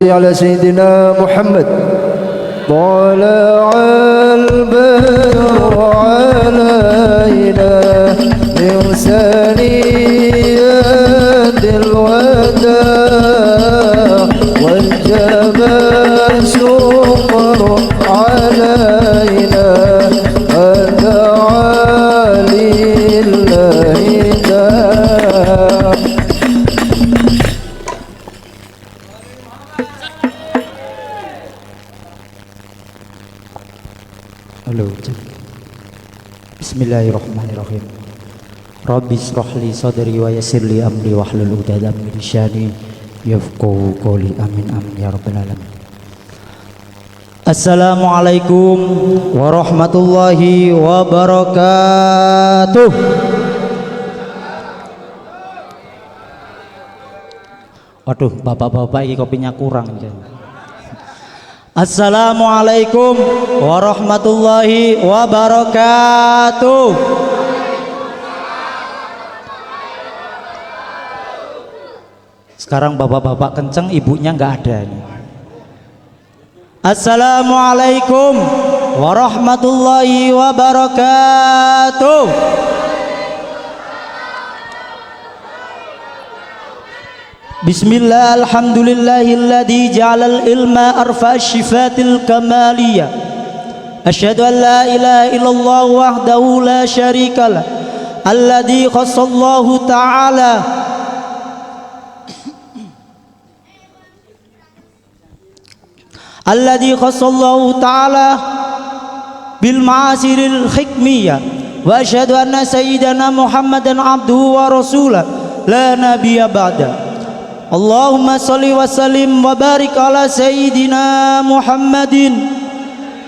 على سيدنا محمد طلع البدر علينا من ثنيات الوداع والجبل سمر علينا فدعا لله تعالى. Bismillahirrahmanirrahim. Rabbi shrah li sadri wa yassir li amri wahlul 'uqdatam min lisani yafqahu qawli. Amin amin ya rabbal alamin. Assalamualaikum warahmatullahi wabarakatuh. Waduh, bapak-bapak ini kopinya kurang. Assalamualaikum warahmatullahi wabarakatuh. Sekarang bapak-bapak kenceng, ibunya nggak ada nih. Assalamualaikum warahmatullahi wabarakatuh. Bismillah, alhamdulillahilladzi ja'alal ilma arfa asyifatil kamaliyah. Asyhadu an la ilaha illallah wahdahu la syarikalah. Alladzi khassallahu ta'ala Alladzi khassallahu ta'ala bil ma'asiril hikmiyah. Wa asyhadu anna sayyidana Muhammadan abduhu wa rasulah la nabiyya ba'da. Allahumma salli wa sallim wa barik ala sayyidina Muhammadin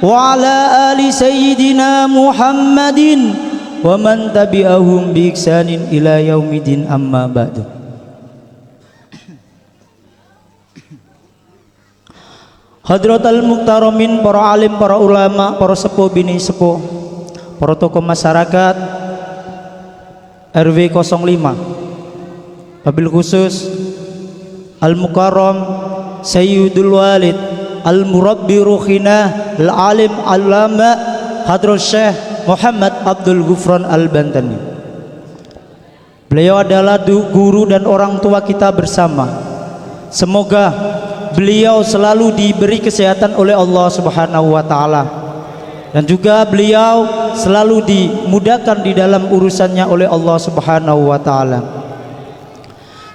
wa ala ali sayyidina Muhammadin wa man tabi'ahum bi ihsanin ila yaumidin, amma ba'du. Hadratal muktaramin, para alim, para ulama, para sepuh bini sepuh, para tokoh masyarakat RW 05, wabil khusus Al-Mukarram Sayyidul Walid Al-Murabbi Ruhinah Al-Alim Al-Lama Hadrat Syekh Muhammad Abdul Ghufran Al-Bantani. Beliau adalah guru dan orang tua kita bersama. Semoga beliau selalu diberi kesehatan oleh Allah Subhanahu wa ta'ala, dan juga beliau selalu dimudahkan di dalam urusannya oleh Allah Subhanahu wa ta'ala.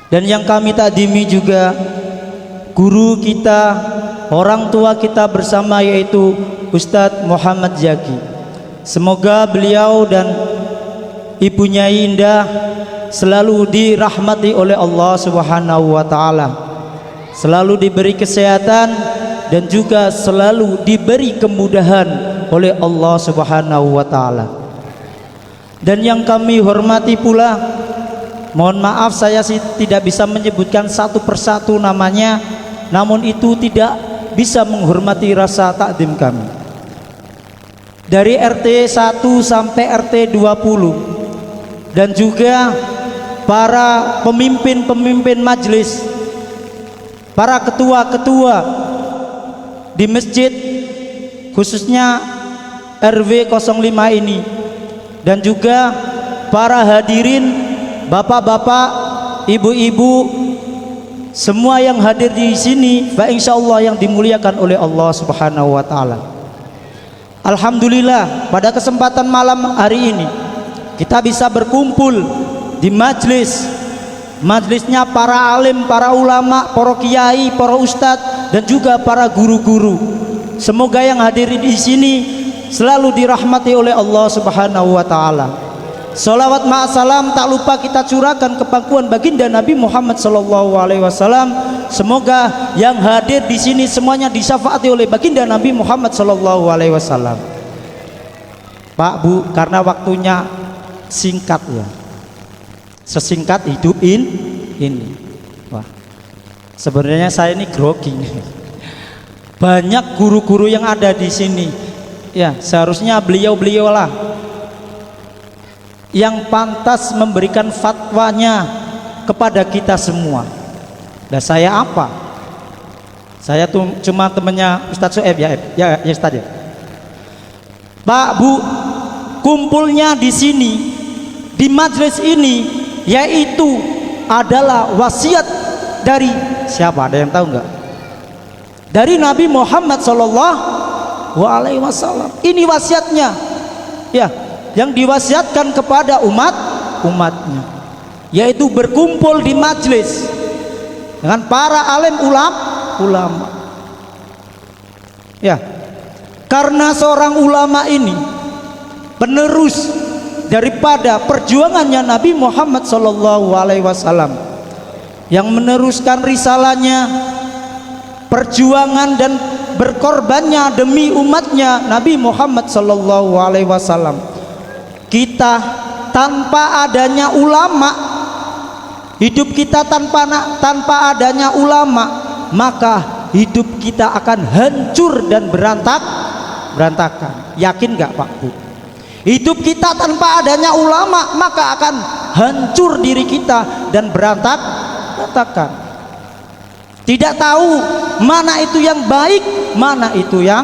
Dan yang kami takdimi juga guru kita, orang tua kita bersama, yaitu Ustadz Muhammad Zaki. Semoga beliau dan ibunya Indah selalu dirahmati oleh Allah Subhanahu wa ta'ala, selalu diberi kesehatan dan juga selalu diberi kemudahan oleh Allah Subhanahu wa ta'ala. Dan yang kami hormati pula, mohon maaf saya tidak bisa menyebutkan satu persatu namanya, namun itu tidak bisa menghormati rasa takdim kami. Dari RT 1 sampai RT 20, dan juga para pemimpin-pemimpin majelis, para ketua-ketua di masjid, khususnya RW 05 ini, dan juga para hadirin, bapak-bapak, ibu-ibu, semua yang hadir di sini, fa insyaallah yang dimuliakan oleh Allah Subhanahu wa ta'ala. Alhamdulillah, pada kesempatan malam hari ini kita bisa berkumpul di majlisnya para alim, para ulama, para kiai, para ustadz, dan juga para guru-guru. Semoga yang hadir di sini selalu dirahmati oleh Allah Subhanahu wa ta'ala. Salawat ma'asalam tak lupa kita curahkan ke pangkuan baginda Nabi Muhammad sallallahu alaihi wasallam. Semoga yang hadir di sini semuanya disyafaati oleh baginda Nabi Muhammad sallallahu alaihi wasallam. Pak, Bu, karena waktunya singkat ya. Sesingkat hidup ini. Wah. Sebenarnya saya ini grogi. Banyak guru-guru yang ada di sini. Ya, seharusnya beliau-beliau lah yang pantas memberikan fatwanya kepada kita semua. Dan saya apa? Saya tuh cuma temennya Ustadz Soeb ya, ya Ustadz ya. Pak Bu, kumpulnya di sini, di majelis ini, yaitu adalah wasiat dari siapa? Ada yang tahu nggak? Dari Nabi Muhammad Sallallahu Alaihi Wasallam. Ini wasiatnya, ya, yang diwasiatkan kepada umatnya, yaitu berkumpul di majelis dengan para alim ulama. Ya, karena seorang ulama ini penerus daripada perjuangannya Nabi Muhammad Sallallahu Alaihi Wasallam, yang meneruskan risalahnya, perjuangan dan berkorbannya demi umatnya Nabi Muhammad Sallallahu Alaihi Wasallam. Kita tanpa adanya ulama, hidup kita tanpa adanya ulama, maka hidup kita akan hancur dan berantakan. Yakin nggak Pak Bu? Hidup kita tanpa adanya ulama, maka akan hancur diri kita dan berantakan. Tidak tahu mana itu yang baik, mana itu yang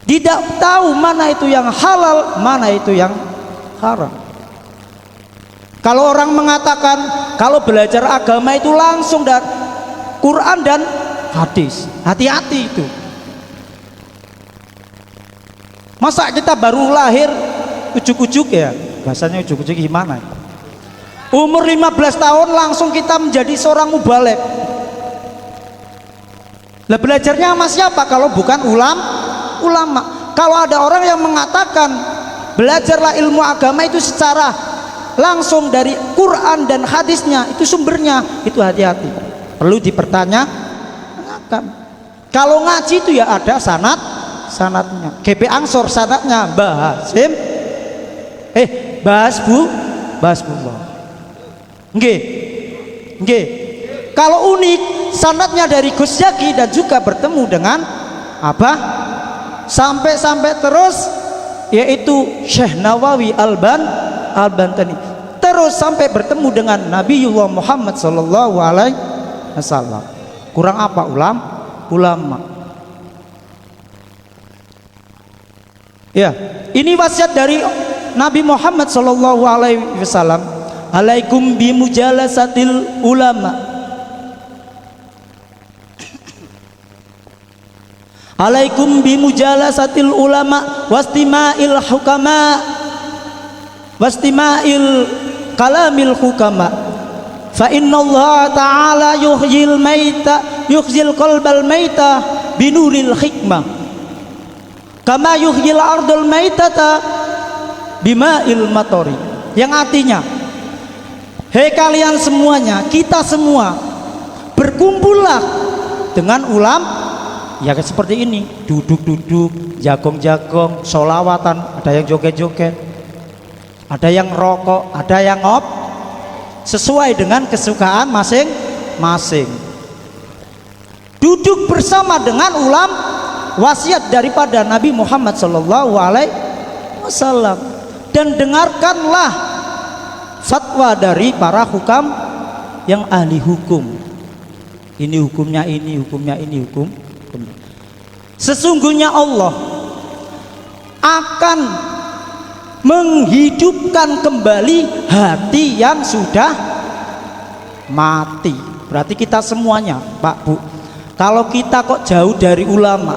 tidak tahu, mana itu yang halal, mana itu yang haram. Kalau orang mengatakan kalau belajar agama itu langsung dari Quran dan hadis, hati-hati itu. Masa kita baru lahir ujuk-ujuk ya, bahasanya ujuk-ujuk gimana? Umur 15 tahun langsung kita menjadi seorang mubalek. Lah belajarnya sama siapa kalau bukan ulama? Kalau ada orang yang mengatakan belajarlah ilmu agama itu secara langsung dari Quran dan hadisnya, itu sumbernya, itu hati-hati, perlu dipertanyakan. Kalau ngaji itu ya ada sanatnya. GP Ansor sanatnya Mbah Hasim, Mbah Hasbullah. Nggih. Kalau unik sanatnya dari Gus Zaki dan juga bertemu dengan apa? Sampai terus yaitu Syekh Nawawi Al-Bantani. Terus sampai bertemu dengan Nabiullah Muhammad Sallallahu Alaihi Wasallam. Kurang apa ulama? Ya, ini wasiat dari Nabi Muhammad Sallallahu Alaihi Wasallam. Alaikum bimujalasatil ulama. Alaikum bimujalasatil ulama wastima'il hukama wastima'il kalamil hukama. Fa inna Allah ta'ala yuhyil qalbal maita binuril hikmah kama yuhyil ardul maitata bima'il matori. Yang artinya, hei kalian semuanya, kita semua berkumpullah dengan ya seperti ini, duduk, jagong, sholawatan, ada yang joget-joget, ada yang rokok, ada yang sesuai dengan kesukaan masing-masing. Duduk bersama dengan wasiat daripada Nabi Muhammad Sallallahu Alaihi Wasallam, dan dengarkanlah fatwa dari para hukam yang ahli hukum. Ini hukumnya ini, hukumnya ini, hukum. Sesungguhnya Allah akan menghidupkan kembali hati yang sudah mati. Berarti kita semuanya, Pak Bu, kalau kita kok jauh dari ulama,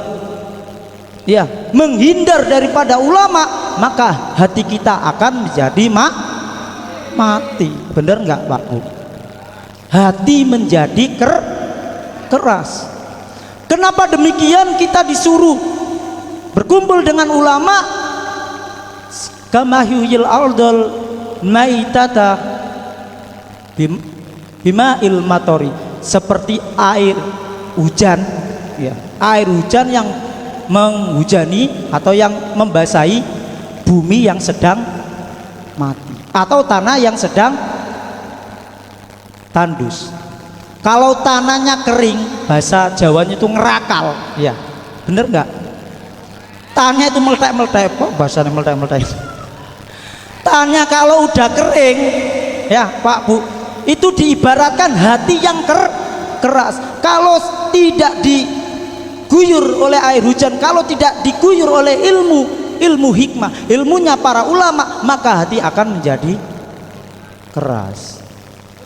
ya, menghindar daripada ulama, maka hati kita akan menjadi mati. Bener nggak Pak Bu? Hati menjadi keras. Kenapa demikian? Kita disuruh berkumpul dengan ulama, kama yuhyil ardal maitata bima'il matori, seperti air hujan, ya, air hujan yang menghujani atau yang membasahi bumi yang sedang mati atau tanah yang sedang tandus. Kalau tanahnya kering, bahasa Jawanya itu ngerakal, ya, bener nggak? Tanahnya itu meletek-meletek, kok bahasanya meletek-meletek? Tanahnya kalau udah kering, ya Pak Bu, itu diibaratkan hati yang keras. kalau tidak diguyur oleh air hujan, kalau tidak diguyur oleh ilmu hikmah, ilmunya para ulama, maka hati akan menjadi keras.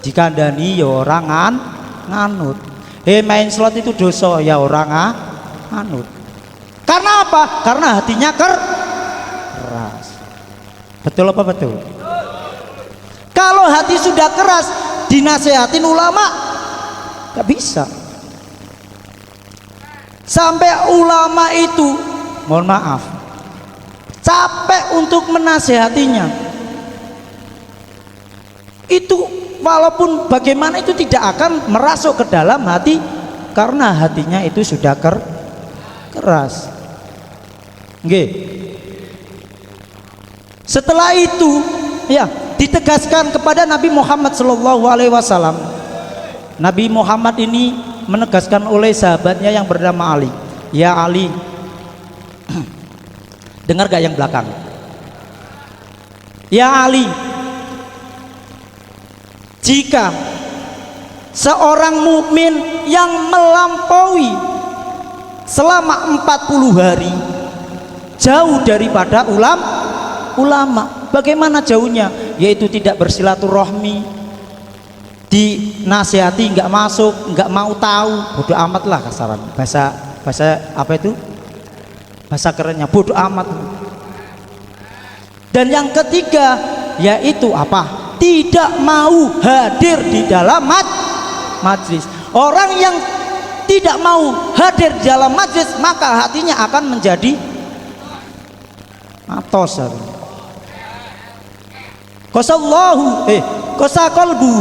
Jika dani ya orang nganut. Main slot itu dosa ya orang nganut. Karena apa? Karena hatinya keras. Betul apa betul? Kalau hati sudah keras, dinasehatin ulama gak bisa. Sampai ulama itu, mohon maaf, capek untuk menasehatinya. Itu walaupun bagaimana itu tidak akan merasuk ke dalam hati, karena hatinya itu sudah keras. Nggih. Setelah itu ya ditegaskan kepada Nabi Muhammad SAW. Nabi Muhammad ini menegaskan oleh sahabatnya yang bernama Ali. Ya Ali, dengar gak yang belakang? Ya Ali, jika seorang mukmin yang melampaui selama 40 hari jauh daripada ulama, bagaimana jauhnya? Yaitu tidak bersilaturahmi, dinasihati nggak masuk, nggak mau tahu, bodoh amat lah kasaran, bahasa apa itu, bahasa kerennya bodoh amat. Dan yang ketiga yaitu apa? Tidak mau hadir di dalam majlis. Orang yang tidak mau hadir di dalam majlis, maka hatinya akan menjadi atos. Kosakolbu,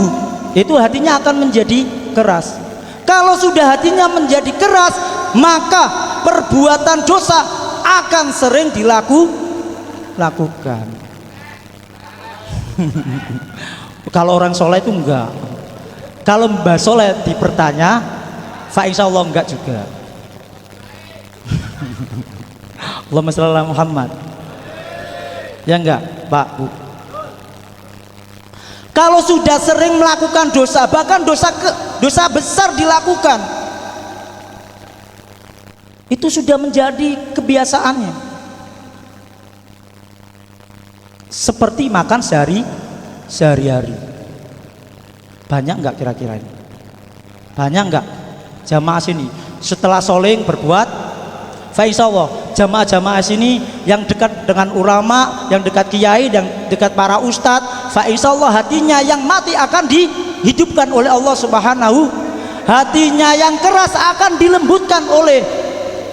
itu hatinya akan menjadi keras. Kalau sudah hatinya menjadi keras, maka perbuatan dosa akan sering dilakukan. Kalau orang soleh itu enggak. Kalau mbak soleh dipertanya, fa insya Allah enggak juga. Allahumma shalli ala Muhammad. Ya enggak, Pak, Bu. Kalau sudah sering melakukan dosa, bahkan dosa besar dilakukan, itu sudah menjadi kebiasaannya. Seperti makan sehari-hari. Banyak enggak kira-kira ini? Banyak enggak jamaah sini setelah sholing berbuat? Fa insyaallah jamaah-jamaah sini yang dekat dengan ulama, yang dekat kiai, yang dekat para ustadz, fa insyaallah hatinya yang mati akan dihidupkan oleh Allah Subhanahu. Hatinya yang keras akan dilembutkan oleh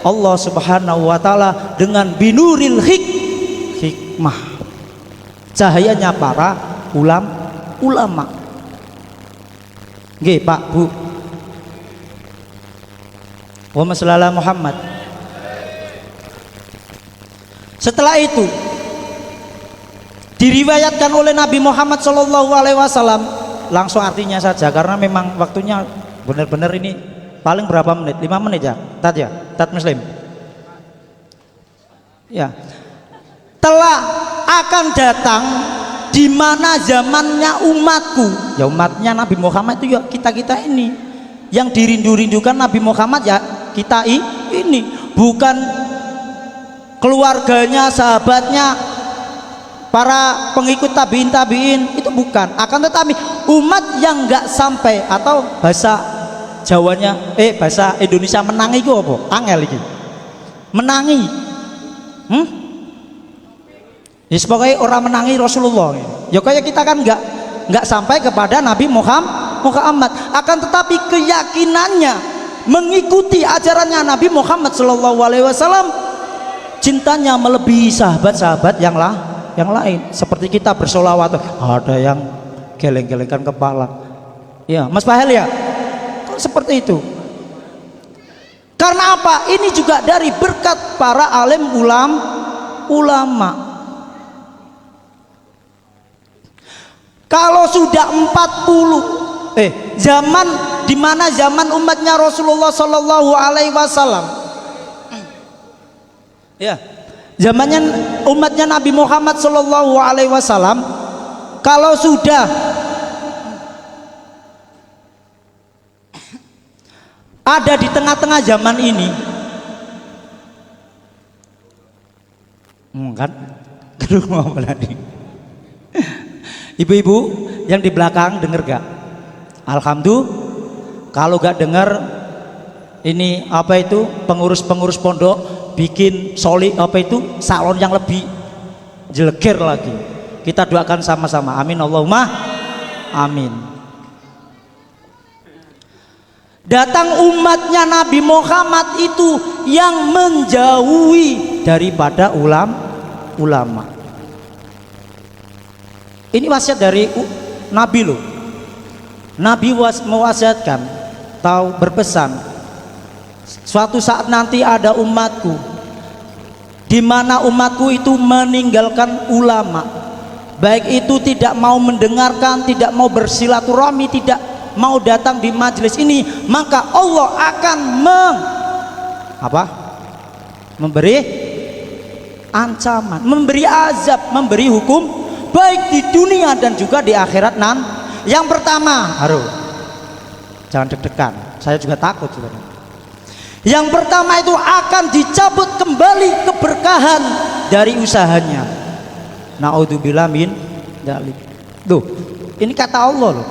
Allah Subhanahu wa taala dengan binuril hikmah, cahayanya para ulama. Nggih, Pak, Bu. Allahumma shalli ala Muhammad. Setelah itu diriwayatkan oleh Nabi Muhammad SAW, langsung artinya saja karena memang waktunya benar-benar ini paling berapa menit? 5 menit ya? Tat Muslim. Ya. Telah akan datang di mana zamannya umatku, ya umatnya Nabi Muhammad itu ya kita ini yang dirindu-rindukan Nabi Muhammad, ya kita ini, bukan keluarganya, sahabatnya, para pengikut tabiin itu bukan. Akan tetapi umat yang nggak sampai, atau bahasa Jawanya, bahasa Indonesia menangi itu apa? Angel iki. Menangi. Ya pokoknya orang menangi Rasulullah. Ya kayak kita kan nggak sampai kepada Nabi Muhammad. Akan tetapi keyakinannya mengikuti ajarannya Nabi Muhammad SAW, cintanya melebihi sahabat-sahabat yang lain. Seperti kita bersolawat, ada yang geleng-gelengkan kepala. Ya, Mas Fahel ya, seperti itu. Karena apa? Ini juga dari berkat para alim ulama. Kalau sudah 40 zaman dimana zaman umatnya Rasulullah Sallallahu Alaihi Wasallam, ya, zamannya umatnya Nabi Muhammad Sallallahu Alaihi Wasallam, kalau sudah ada di tengah-tengah zaman ini. Kan? Aduh, mau apa lagi? Ibu-ibu yang di belakang denger gak? Alhamdulillah. Kalau gak denger, ini apa itu pengurus-pengurus pondok bikin apa itu salon yang lebih jeleger lagi. Kita doakan sama-sama. Amin Allahumma amin. Datang umatnya Nabi Muhammad itu yang menjauhi daripada ulama. Ini wasiat dari Nabi loh. Nabi mewasiatkan, tahu, berpesan, suatu saat nanti ada umatku di mana umatku itu meninggalkan ulama, baik itu tidak mau mendengarkan, tidak mau bersilaturahmi, tidak mau datang di majelis ini, maka Allah akan memberi ancaman, memberi azab, memberi hukum baik di dunia dan juga di akhirat nanti. Yang pertama, jangan deg-degan, saya juga takut sebenarnya. Yang pertama itu akan dicabut kembali keberkahan dari usahanya. Naudzubillah min dzalik. Tuh, ini kata Allah loh,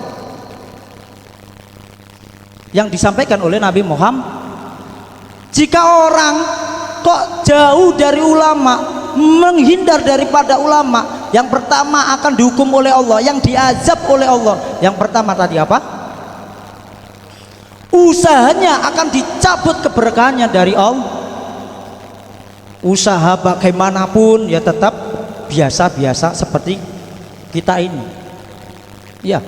yang disampaikan oleh Nabi Muhammad. Jika orang kok jauh dari ulama, menghindar daripada ulama, yang pertama akan dihukum oleh Allah, yang diazab oleh Allah. Yang pertama tadi apa? Usahanya akan dicabut keberkahannya dari Allah. Usaha bagaimanapun ya tetap biasa-biasa seperti kita ini. Ya.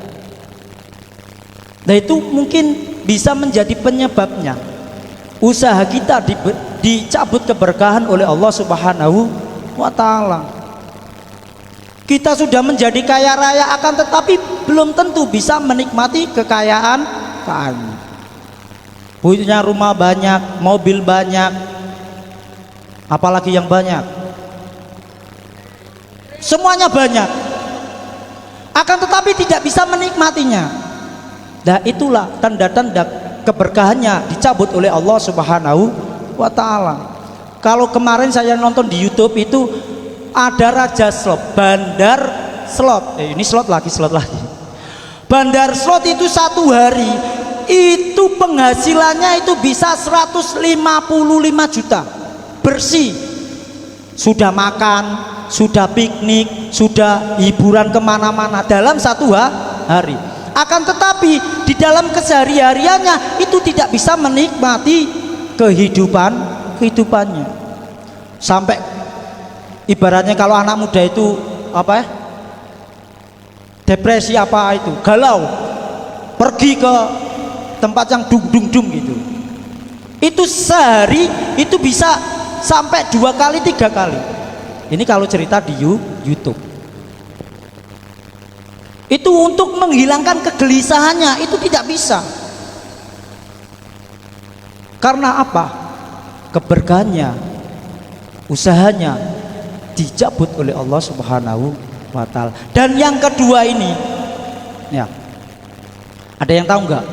Nah itu mungkin bisa menjadi penyebabnya. Usaha kita dicabut keberkahan oleh Allah Subhanahu wa ta'ala. Kita sudah menjadi kaya raya, akan tetapi belum tentu bisa menikmati kekayaan kami. Punya rumah banyak, mobil banyak, apalagi yang banyak, semuanya banyak, akan tetapi tidak bisa menikmatinya. Nah itulah tanda-tanda keberkahannya dicabut oleh Allah Subhanahu wa ta'ala. Kalau kemarin saya nonton di YouTube itu ada Raja Slot, Bandar Slot, ini slot lagi. Bandar Slot itu satu hari itu penghasilannya itu bisa 155 juta bersih. Sudah makan, sudah piknik, sudah hiburan kemana-mana dalam satu hari. Akan tetapi di dalam kesehari-hariannya itu tidak bisa menikmati kehidupannya. Sampai ibaratnya kalau anak muda itu apa ya, depresi apa itu, galau, pergi ke tempat yang dung gitu, itu sehari itu bisa sampai 2 kali 3 kali. Ini kalau cerita di YouTube. Itu untuk menghilangkan kegelisahannya itu tidak bisa. Karena apa? Keberkahannya, usahanya dicabut oleh Allah Subhanahu wa ta'ala. Dan yang kedua ini ya, ada yang tahu nggak?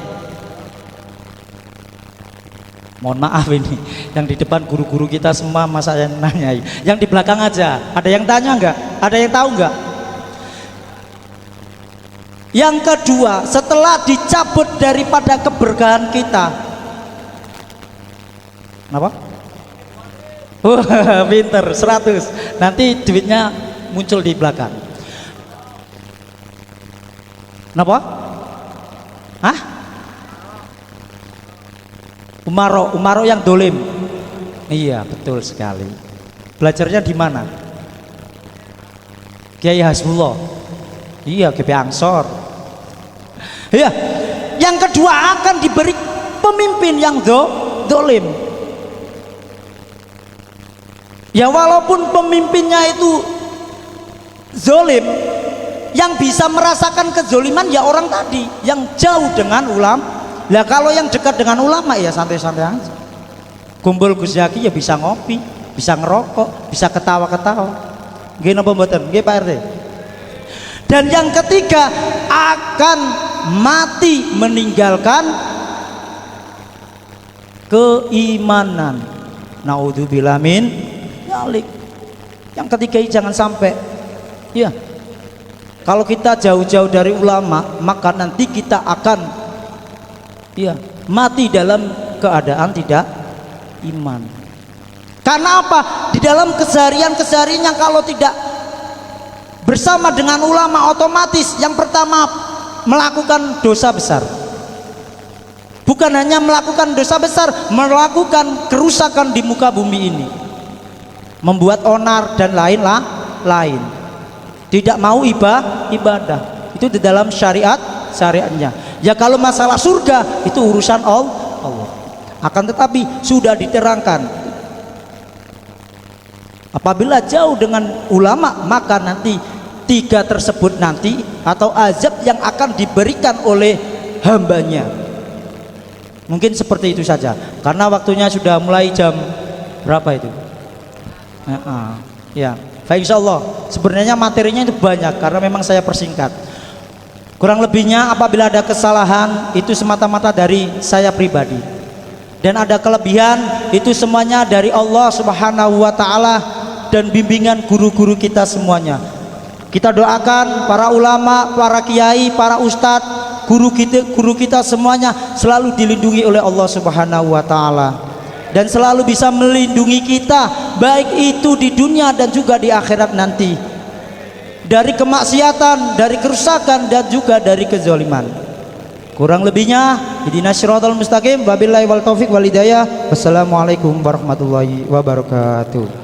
Mohon maaf ini yang di depan guru-guru kita semua, masa saya nanya, yang di belakang aja ada yang tanya nggak? Ada yang tahu nggak? Yang kedua, setelah dicabut daripada keberkahan kita, kenapa? Pinter, 100. Nanti duitnya muncul di belakang. Kenapa? Hah? Umaro yang dolim. Iya, betul sekali. Belajarnya di mana? Kiai Hasbullah. Iya, GP Ansor. Iya. Yang kedua akan diberi pemimpin yang dolim. Ya walaupun pemimpinnya itu zolim, yang bisa merasakan kezoliman ya orang tadi yang jauh dengan ulama. Lah kalau yang dekat dengan ulama ya santai-santai aja. Kumpul Gus Yaki ya bisa ngopi, bisa ngerokok, bisa ketawa-ketawa. Nggih napa mboten? Nggih Pak RT. Dan yang ketiga akan mati meninggalkan keimanan. Naudzubillah min dzalik. Yang ketiga jangan sampai ya, kalau kita jauh-jauh dari ulama maka nanti kita akan ya mati dalam keadaan tidak iman. Karena apa? Di dalam keseharian-kesehariannya kalau tidak bersama dengan ulama, otomatis yang pertama melakukan dosa besar. Bukan hanya melakukan dosa besar, melakukan kerusakan di muka bumi ini, membuat onar dan lain. Tidak mau ibadah. Itu di dalam syariatnya. Ya kalau masalah surga itu urusan Allah. Akan tetapi sudah diterangkan, apabila jauh dengan ulama maka nanti tiga tersebut nanti atau azab yang akan diberikan oleh hambanya. Mungkin seperti itu saja karena waktunya sudah mulai jam berapa itu ya. Baik, insyaallah sebenarnya materinya itu banyak karena memang saya persingkat. Kurang lebihnya apabila ada kesalahan itu semata-mata dari saya pribadi, dan ada kelebihan itu semuanya dari Allah Subhanahu wa Ta'ala dan bimbingan guru-guru kita semuanya. Kita doakan para ulama, para kiai, para ustadz, guru kita semuanya selalu dilindungi oleh Allah Subhanahu wa Ta'ala dan selalu bisa melindungi kita baik itu di dunia dan juga di akhirat nanti, dari kemaksiatan, dari kerusakan dan juga dari kezaliman. Kurang lebihnya ihdinas siratal mustaqim, wabillahi wal taufiq wal hidayah. Wassalamualaikum warahmatullahi wabarakatuh.